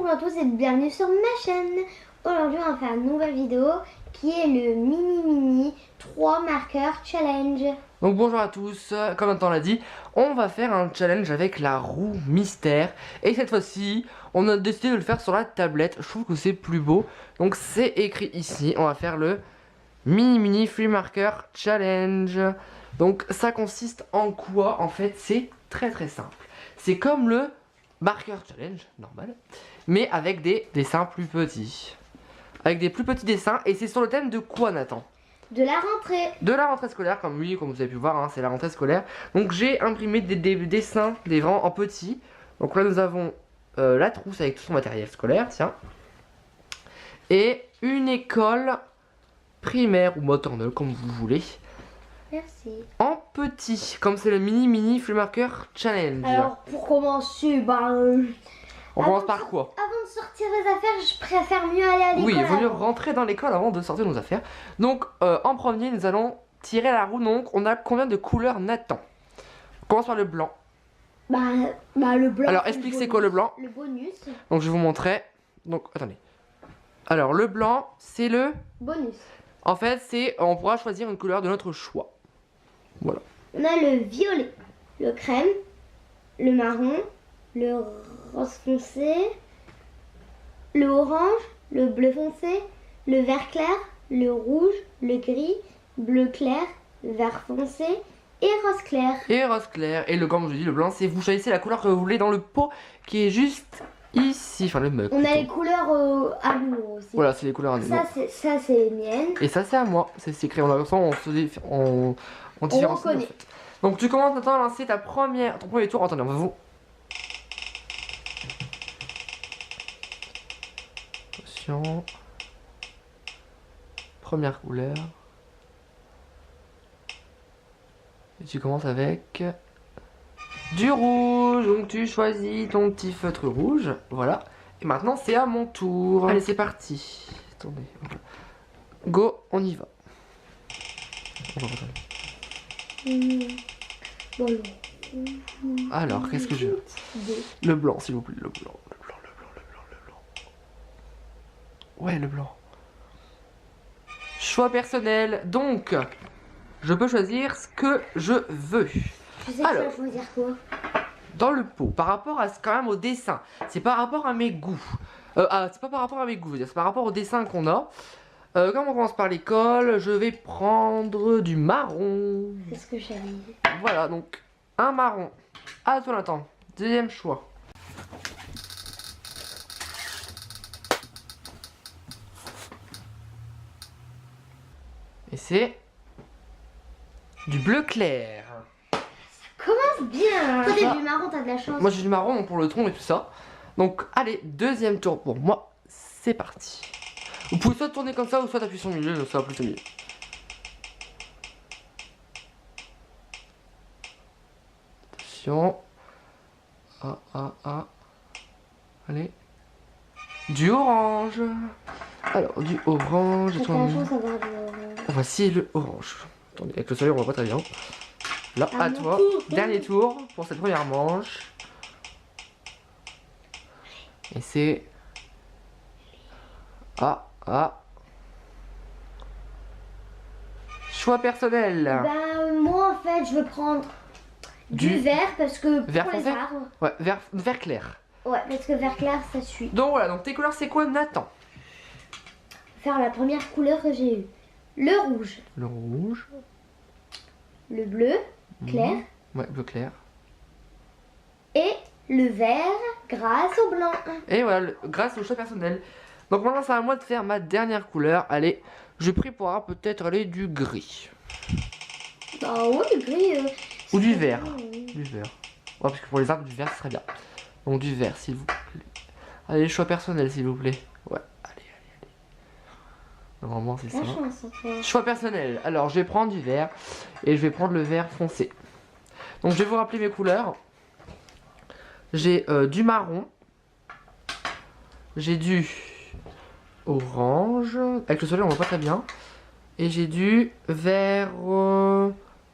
Bonjour à tous et bienvenue sur ma chaîne. Aujourd'hui on va faire une nouvelle vidéo qui est le mini 3 marqueurs challenge. Donc bonjour à tous, comme Nathan l'a dit, on va faire un challenge avec la roue mystère. Et cette fois-ci, on a décidé de le faire sur la tablette, je trouve que c'est plus beau. Donc c'est écrit ici, on va faire le mini free marker challenge. Donc ça consiste en quoi? En fait c'est très simple. C'est comme le marker challenge normal, mais avec des dessins plus petits. Avec des plus petits dessins, et c'est sur le thème de quoi, Nathan? De la rentrée. De la rentrée scolaire, comme vous avez pu voir, hein, c'est la rentrée scolaire. Donc j'ai imprimé des dessins, des rangs en petits. Donc là nous avons la trousse avec tout son matériel scolaire, tiens. Et une école primaire ou maternelle, comme vous voulez. Merci. En petit, comme c'est le mini free marker challenge. Alors pour commencer, on commence par quoi? Avant de sortir les affaires, je préfère mieux aller à l'école. Oui, il vaut mieux rentrer dans l'école avant de sortir nos affaires. Donc en premier, nous allons tirer la roue. Donc on a combien de couleurs, Nathan? On commence par le blanc. Le blanc. Alors explique c'est quoi le blanc? Le bonus. Donc je vais vous montrer. Donc attendez. Alors le blanc, c'est le bonus. En fait, c'est on pourra choisir une couleur de notre choix. Voilà. On a le violet, le crème, le marron, le rose foncé, le orange, le bleu foncé, le vert clair, le rouge, le gris, bleu clair, vert foncé et rose clair. Et rose clair. Et le, comme je dis, le blanc, c'est vous choisissez la couleur que vous voulez dans le pot qui est juste ici. Enfin le mug. On a les couleurs à nous aussi. Voilà, c'est les couleurs à nous. Ça c'est les miennes. Et ça c'est à moi. C'est écrit en accent, on différencie. Reconnaît. En fait. Donc tu commences maintenant à lancer ton premier tour. Attendez, on va vous. Attention. Première couleur. Et tu commences avec du rouge. Donc tu choisis ton petit feutre rouge. Voilà. Et maintenant c'est à mon tour. Allez, c'est parti. Attendez. Go, on y va. Alors, qu'est-ce que je veux? Le blanc, s'il vous plaît. Le blanc. Ouais, le blanc. Choix personnel. Donc, je peux choisir ce que je veux. Tu sais que tu vas choisir quoi? Dans le pot, par rapport à quand même au dessin. C'est par rapport à mes goûts. C'est pas par rapport à mes goûts, c'est par rapport au dessin qu'on a. Comme on commence par l'école, je vais prendre du marron. C'est ce que j'avais dit. Voilà, donc un marron. À toi, Nathan. Deuxième choix. Et c'est du bleu clair. Commence bien. Toi t'as du marron, t'as de la chance. Moi j'ai du marron pour le tronc et tout ça. Donc allez, deuxième tour pour moi. C'est parti. Vous pouvez soit tourner comme ça ou soit appuyer sur le milieu, ça va plus au milieu. Attention. Allez. Du orange. Alors, du orange. Voici le orange. Attendez, avec le soleil on voit pas très bien. Là, à toi. Dernier tour pour cette première manche. Et c'est... Choix personnel. Moi en fait je veux prendre du vert parce que vert pour les foncé. arbres. Ouais, vert clair. Ouais, parce que vert clair ça suit. Donc voilà, donc tes couleurs c'est quoi, Nathan? Faire la première couleur que j'ai eue. Le rouge. Le rouge. Le bleu clair. Ouais, bleu clair. Et le vert grâce au blanc. Et voilà, grâce au choix personnel. Donc maintenant c'est à moi de faire ma dernière couleur. Allez, je prie pour avoir peut-être aller du gris. Bah oui, du gris. Ou du vert. Du vert. Ouais, parce que pour les arbres, du vert, ce serait bien. Donc du vert, s'il vous plaît. Allez, choix personnel, s'il vous plaît. Ouais, allez. Normalement, c'est ça. Choix personnel. Alors, je vais prendre du vert. Et je vais prendre le vert foncé. Donc, je vais vous rappeler mes couleurs. J'ai du marron. J'ai du orange. Avec le soleil, on voit pas très bien. Et j'ai du vert...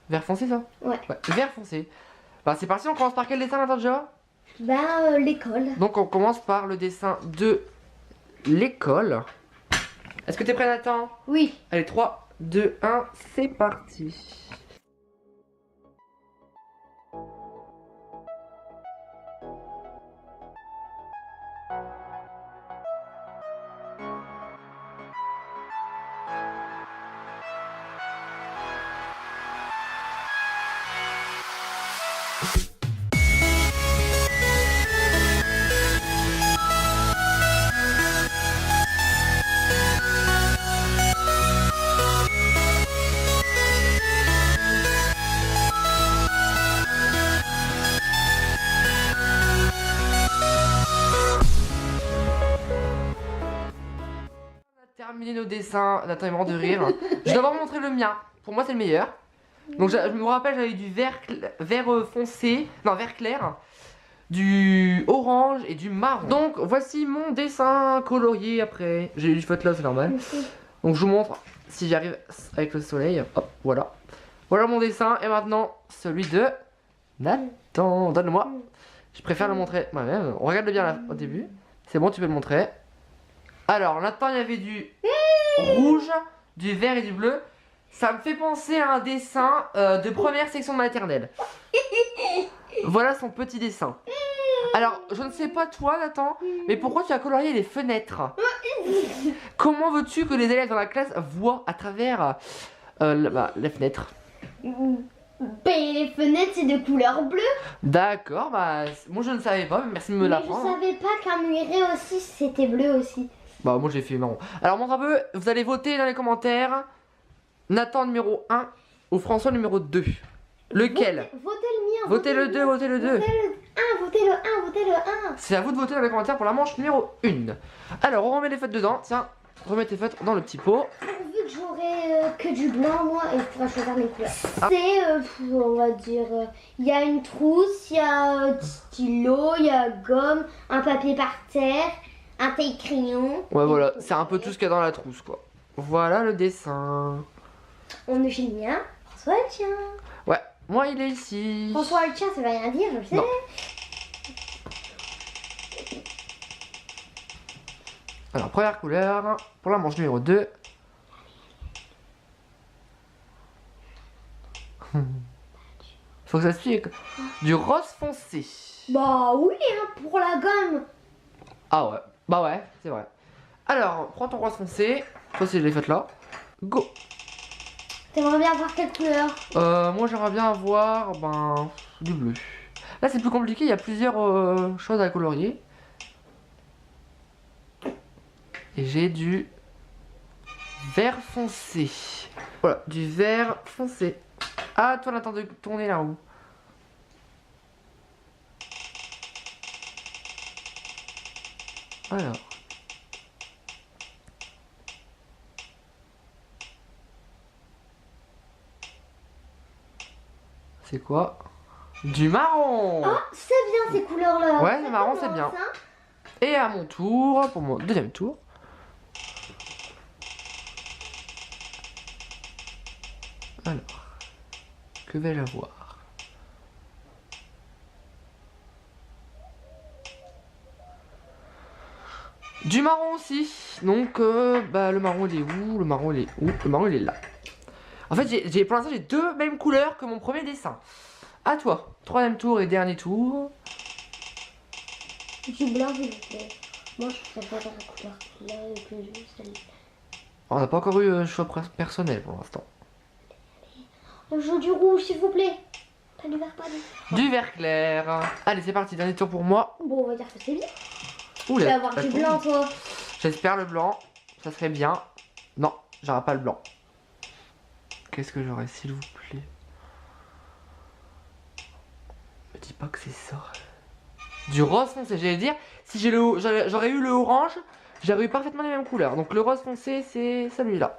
vert foncé, ça? Ouais. Vert foncé. Bah, c'est parti, on commence par quel dessin, Nathan, déjà? L'école. Donc on commence par le dessin de l'école. Est-ce que t'es prêt, Nathan? Oui. Allez, 3, 2, 1, c'est parti. Terminer nos dessins. Nathan est mort de rire. Je dois vous montrer le mien. Pour moi, c'est le meilleur. Donc, je me rappelle, j'avais du vert foncé, non, vert clair, du orange et du marron. Donc, voici mon dessin colorié après. J'ai eu du faute là, c'est normal. Donc, je vous montre si j'y arrive avec le soleil. Hop, voilà. Voilà mon dessin. Et maintenant, celui de Nathan. Donne-le-moi. Je préfère le montrer moi-même. On regarde bien là, au début. C'est bon, tu peux le montrer. Alors, Nathan, il y avait du rouge, du vert et du bleu. Ça me fait penser à un dessin de première section de maternelle. Voilà son petit dessin. Alors, je ne sais pas toi, Nathan, mais pourquoi tu as colorié les fenêtres? Comment veux-tu que les élèves dans la classe voient à travers les fenêtres? Les fenêtres, c'est de couleur bleue. D'accord, bah moi je ne savais pas, mais merci de me l'apprendre. Je savais pas qu'un muret aussi, c'était bleu aussi. Bah moi j'ai fait marron. Alors montre un peu, vous allez voter dans les commentaires. Nathan numéro 1 ou François numéro 2. Lequel? Votez le mien. Votez le 2, votez le 2. Votez le 1, votez le 1, votez le 1. C'est à vous de voter dans les commentaires pour la manche numéro 1. Alors on remet les feutres dedans. Tiens, remets tes feutres dans le petit pot. Vu que j'aurai que du blanc moi, et je pourrai choisir mes couleurs. C'est, on va dire, il y a une trousse, il y a du stylo, il y a gomme, un papier par terre, un taille-crayon. Ouais voilà, c'est un peu tout ce qu'il y a dans la trousse quoi. Voilà le dessin. On est chez le mien, François le tien. Ouais, moi il est ici. François le tien, ça veut rien dire, je le sais. Non. Alors première couleur pour la manche numéro 2. Faut que ça suive du rose foncé. Bah oui, hein, pour la gomme. Ah ouais, bah ouais, c'est vrai. Alors, prends ton rose foncé. Toi, c'est les fêtes là. Go. T'aimerais bien avoir quelle couleur? Moi, j'aimerais bien avoir du bleu. Là, c'est plus compliqué. Il y a plusieurs choses à colorier. Et j'ai du vert foncé. Voilà, du vert foncé. Ah, toi, Nathan, de tourner là où? Alors. C'est quoi? Du marron! Ah, c'est bien ces couleurs-là. Ouais, le marron, c'est bien. Et à mon tour, pour mon deuxième tour. Alors, que vais-je avoir? Du marron aussi. Donc, le marron il est où? Le marron il est où? Le marron il est là. En fait, pour l'instant, j'ai deux mêmes couleurs que mon premier dessin. À toi. Troisième tour et dernier tour. Du blanc, s'il vous plaît. Moi, je préfère la couleur là que celle-là. On n'a pas encore eu choix personnel pour l'instant. Le jeu du rouge, s'il vous plaît. Pas du vert, pas du... Du vert clair. Allez, c'est parti. Dernier tour pour moi. Bon, on va dire que c'est bien. Ouh, Tu vas avoir du blanc, toi. J'espère le blanc. Ça serait bien. Non, j'aurai pas le blanc. Qu'est-ce que j'aurais, s'il vous plaît? Me dis pas que c'est ça. Du rose foncé, j'allais dire, si j'aurais eu le orange, j'aurais eu parfaitement les mêmes couleurs. Donc le rose foncé, c'est celui-là.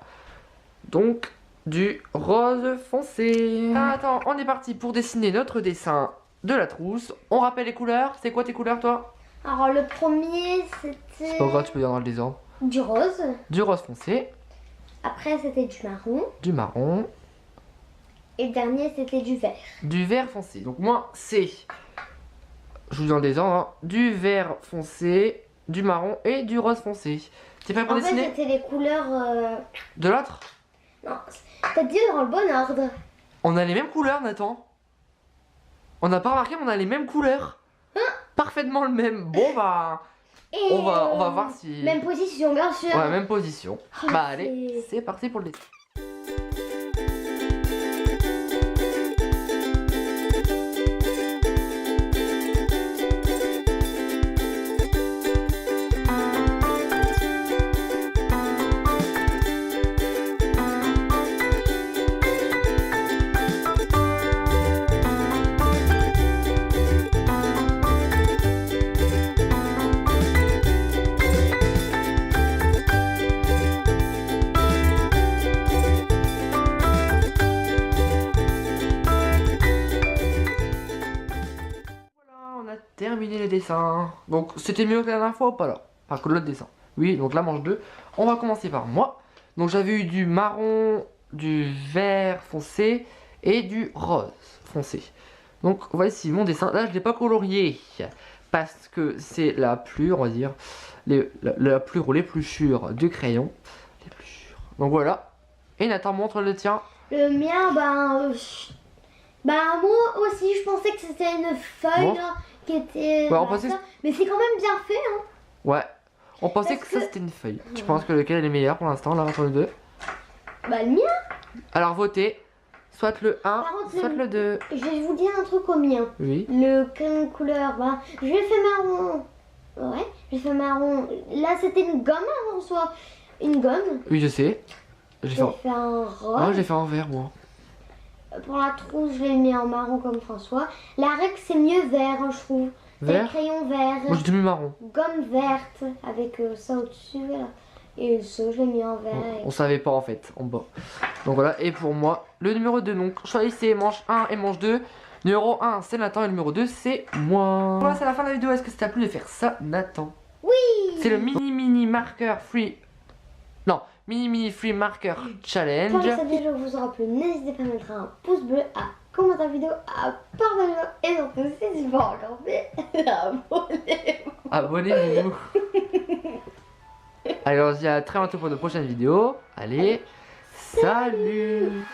Donc, du rose foncé. Ah, attends, on est parti pour dessiner notre dessin de la trousse. On rappelle les couleurs. C'est quoi tes couleurs, toi? Alors, le premier, c'était... C'est pas grave, tu peux dire dans le désordre. Du rose. Du rose foncé. Après, c'était du marron. Du marron. Et le dernier, c'était du vert. Du vert foncé. Donc moi, c'est je vous dis en dessin, hein, du vert foncé, du marron et du rose foncé. T'es prêt pour En fait, dessiner? c'était les couleurs. De l'autre? Non, t'as dit dans le bon ordre. On a les mêmes couleurs, Nathan. On n'a pas remarqué, mais on a les mêmes couleurs. Parfaitement le même. Bon, bah, Et on va voir si... Même position, bien sûr. Ouais, même position. Oh, Bah allez, c'est parti pour le dessin. Terminer les dessins. Donc c'était mieux que la dernière fois ou pas là? Enfin que l'autre dessin. Oui, donc là manche 2. On va commencer par moi. Donc j'avais eu du marron, du vert foncé et du rose foncé. Donc voici mon dessin. Là je l'ai pas colorié parce que c'est la plus, on va dire, la plus roulée, plus sûre du crayon. Les plus sûrs. Donc voilà. Et Nathan montre le tien. Le mien, moi aussi, je pensais que c'était une feuille Bon. là, qui était. Ouais, on là, pensait- ça. Mais c'est quand même bien fait, hein. Ouais. On pensait Parce que ça que- c'était une feuille. Tu penses que lequel est le meilleur pour l'instant là entre les deux? Bah, le mien. Alors votez, soit le 1, Par contre, soit le 2. Je vais vous dire un truc au mien. Oui. Le crayon couleur, je l'ai fait marron. Ouais, j'ai fait marron. Là, c'était une gomme avant soi. Une gomme. Oui, je sais. J'ai fait... J'ai fait un rose. Ah, j'ai fait en vert moi. Pour la trousse, je l'ai mis en marron comme François. La règle, c'est mieux vert, hein, je trouve. C'est le Vert? crayon vert. Moi j'ai mis marron. Gomme verte avec ça au-dessus. Là. Et ça, je l'ai mis en vert. On savait pas en fait, en bas. Donc voilà, et pour moi, le numéro 2, donc choisissez manche 1 et manche 2. Numéro 1, c'est Nathan et le numéro 2, c'est moi. Voilà, c'est la fin de la vidéo. Est-ce que ça t'a plu de faire ça, Nathan? Oui. C'est le mini marqueur free. Non, mini free marker challenge. Pour ça déjà vous aura plu, n'hésitez pas à mettre un pouce bleu, à commenter la vidéo, à partager et surtout si c'est pas encore fait, abonnez-vous. Abonnez-vous. Allez, on se dit à très bientôt pour de prochaines vidéos. Allez, salut.